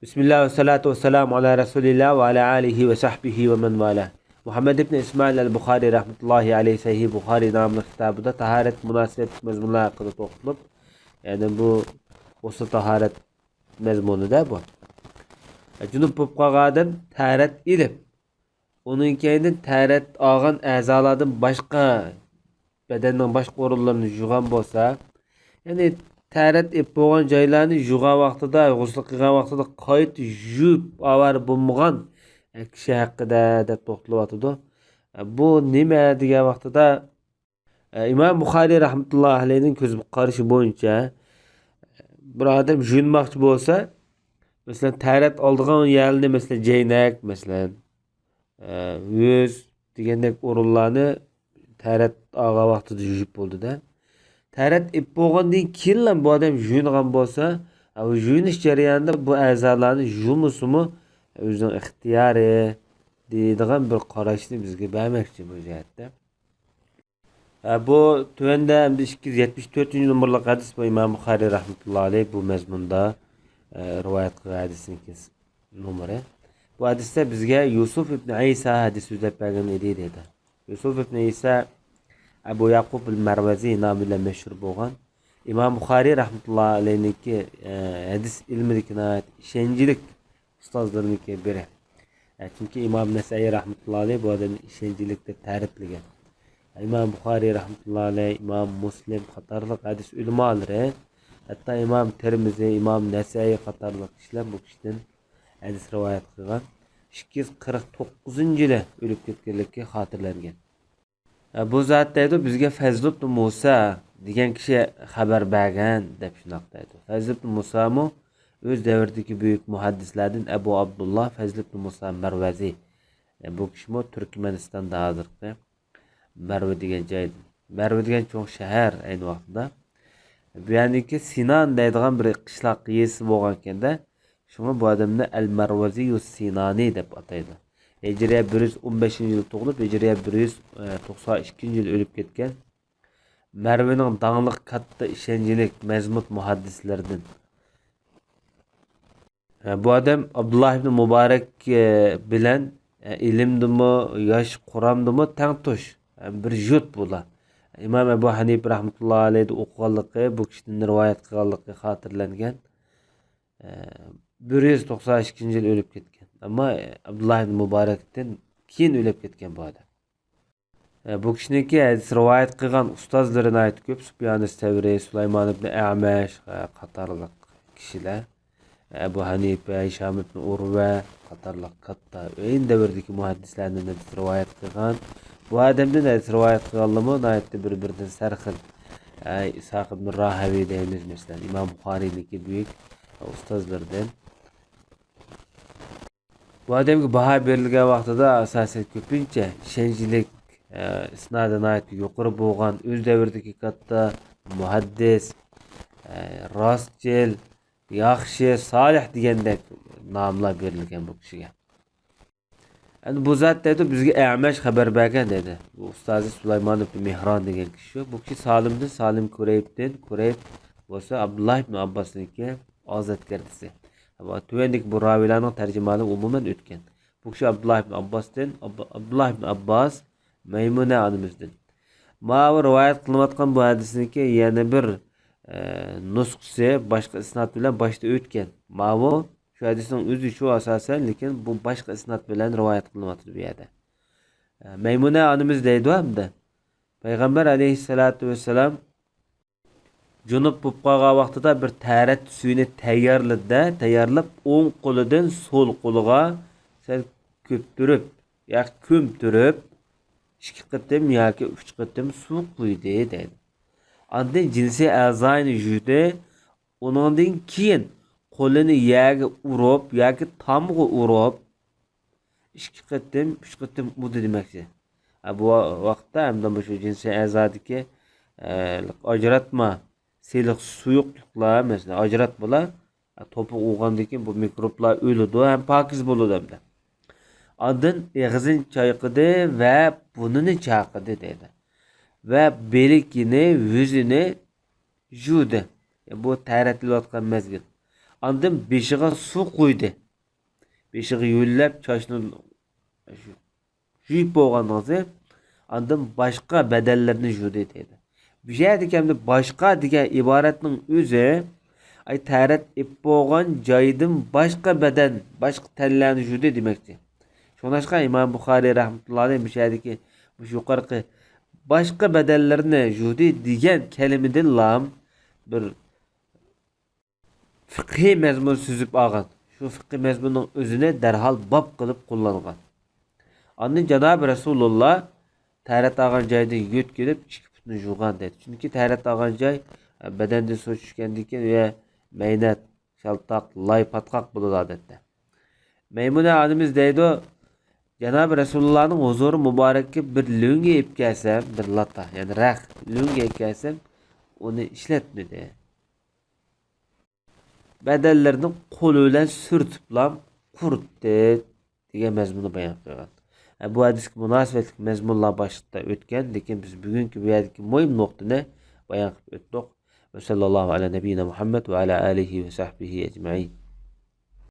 Bismillah ve salatu ve selamu ala Resulillah ve ala alihi ve sahbihi ve men vala. Muhammed İbni İsmail el-Bukhari rahmetullahi aleyhi Sahih Bukhari namlı kitabında taharet münasebet mezmunlar hakkında toplulup yani bu usul taharet mezmunu da bu. Cünüp bulup qalğadan taharet ilip onun keyin taharet alğan azalardan başqa bedenin başqa orunlarını yuğan bolsa yani taharet ip bolğan joylarni yuğan vaqtida, g'usl qilgan vaqtida qayta yuvib avar bo'lmagan kishi haqida deb to'xtalyapti. Bu nima degan vaqtida İmam Buxoriy rahmatullohi alayhining ko'z qarashi bo'yicha bir odam yuvmoqchi bo'lsa, masalan taharet oldigan yerni masalan jaynak, masalan yuz degandek o'rinlarni taharet olgan vaqtida yuvib bo'ldi-da. Taharet ip bo'lgandan keyin bu odam yuyingan bo'lsa, bu yuyinish jarayonida bu a'zolarni yumusimu o'zining ixtiyori deydigan bir qarashni bizga bermoqchi bu jihatda. Bu tuvanda 274 numaralı hadis bu İmam Buxoriy rahmetullahi alayhi bu mezmunda rivoyat qilgan hadisning numeri. Bu hadisda bizga Yusuf ibn İsa hadis so'zlab bergan edi dedi. Yusuf ibn İsa Abu Yaqub el-Marvazi nomi bilan mashhur bo'lgan İmam Buxoriy rahmetullahi alayhiniki hadis ilmidagi ishonchli ustozlarniki biri. Chunki İmam Nasai rahmetullahi alayhi bu odamni ishonchlikda ta'riflagan. İmam Buxoriy rahmetullahi alayhi, İmam Muslim qatorliq hadis ulamolari, hatto İmam Termizi, İmam Nasai qatorliq kishilar bu kishidan hadis rivoyat qilgan. 249-yili o'lib ketganligi xotirlangan. Bu zot deydi bizga Fazl ibn Musa degan kishi xabar bergan deb shunoq deydi. Fazl ibn Musa mu o'z davridagi buyuk muhaddislardan Abu Abdullah Fazl ibn Musa Marvazi. Bu kishi mu Turkmanistonda hozirgi Marva degan joyda. Marva degan cho'ng shahar ayni vaqtda. Bu yerdagi Sinan deydigan bir qishloq yesi bo'lgan ekanda, shunga bu odamni Al-Marvazi Sinani deb ataydi. Hicriye 115-yil tug'ilib, Hicriye 192-yil o'lib ketgan. Marvaning dangliq katta ishonchlik mazmut muhaddislardan. Bu odam Abdullah ibn Mubarak bilan ilmdimi, yosh Qur'ondimi tang tush. Bir jut bular. İmam Ebu Hanif rahmetullahi alayhi o'qiganligi, bu kishining rivoyat qilganligi xotirlangan. 192-yil o'lib ketgan. Ama Abdullah ibn Mubarak'tan keyin o'lib ketgan bu odam. Bu kishiniki hadis rivoyat qilgan ustozlarini aytib ko'p, Sufyan as-Savri, Sulaymon ibn A'mash qatorliq kishilar, Abu Hanifa, Hisham ibn Urva qatorliq katta eng davrdagi muhaddislarning hadis rivoyat qilgan. Bu odamdan hadis rivoyat qilganlarmi aytdi bir-biridan sarxil. İshaq ibn Rahaviy deymiz masalan, İmam Buxoriyniki buyuk ustozlardan. Bu adamga baho berilgan vaqtida asosan ko'pincha ishonchlik isnodini aytib yuqori bo'lgan o'z davridagi katta muhaddis, rostchil, yaxshi, solih degandek nomlar berilgan bu kishiga. Endi bu zot dedi bizga A'mash xabar bergan dedi. Bu ustozi Sulaymon ibn Mihron degan kishi. Bu kishi Salim Kurayb bo'lsa Abdullah ibn Abbosniki ozodgardisi. Tuvendik bu ravilarning tarjimali umuman o'tgan. Bu kishi Abdullah ibn Abbos Maymuna onimizdan. Ma'vu rivoyat qilinayotgan bu hadisniki yana bir nusxasi boshqa isnod bilan boshda o'tgan. Ma'vu shu hadisning o'zi shu asosan, lekin bu boshqa isnod bilan rivoyat qilinayotdi bu yerda. Maymuna onimiz deydi hamda Payg'ambar alayhissalatu vassalam junub bo'lib qolgan vaqtida bir taharat suyini tayyorlab o'ng qo'lidan so'l qo'liga sal ko'ptirib yoki ko'mtirib 2 qatim yoki 3 qatim suv quydi deydi. Ondan jinsiy a'zoyni yuvdi, undan keyin qo'lini yerga urib yoki tomga urib 2 qatim 3 qatim urdi demakchi. Bu vaqtda hamda shu jinsiy a'zodagi ajratma seliq suyuqliklar mesela ajrat bo'lar, to'piq o'g'andan keyin bu mikroblar o'ladi ham pokiz bo'ladi hamda. Ondan eg'izini chayqidi va bunini chaqidi dedi. Va belikini, yuzini yuvdi. Bu taharatilayotgan mezgil. Andan beşiğe su koydu. Beşiği yüllep çaşını juyup boğandan sonra andan başka bedellerini jüd dedi. Bir şey dikemde başka diye ibaretinin özü ay tarat ip boğan caydım başka beden başka tellerini jüd demekti. Şonaşka İmam Bukhari rahmetullahi aleyh bir şey ki bu yukarı başka bedellerini jüd diyen kelimeden lam bir fıkhi mezmun süzüp algan. Şu fıkhi mezmunun özüne derhal bab kılıp kullanılgan. Anın Cenab-ı Resulullah taharet algan joyda yo'tkilib ikki putni yuvgan dedi. Chunki taharet algan joy bedende suv tushgandan ve maynat, shaltoq, lay, patqoq bo'ladi odatda. Maymuna onamiz deydi, Cenab-ı Resulullah'ın huzuru mübarekki bir lönge ip gelsem, bir lata, yani raq, lönge ip gelsem, onu işletmedi. Bedellerini qo'li sürtüplam, kurutdi degan mazmuni bayon qilgan. Bu hadisga munosabatli mazmunlar boshida o'tgan, lekin biz bugungi bu yerdagi muhim nuqtani bayon qilib o'tdik. Va sallallohu ala nabiyina Muhammad va ala alihi va sahbihi ajma'in.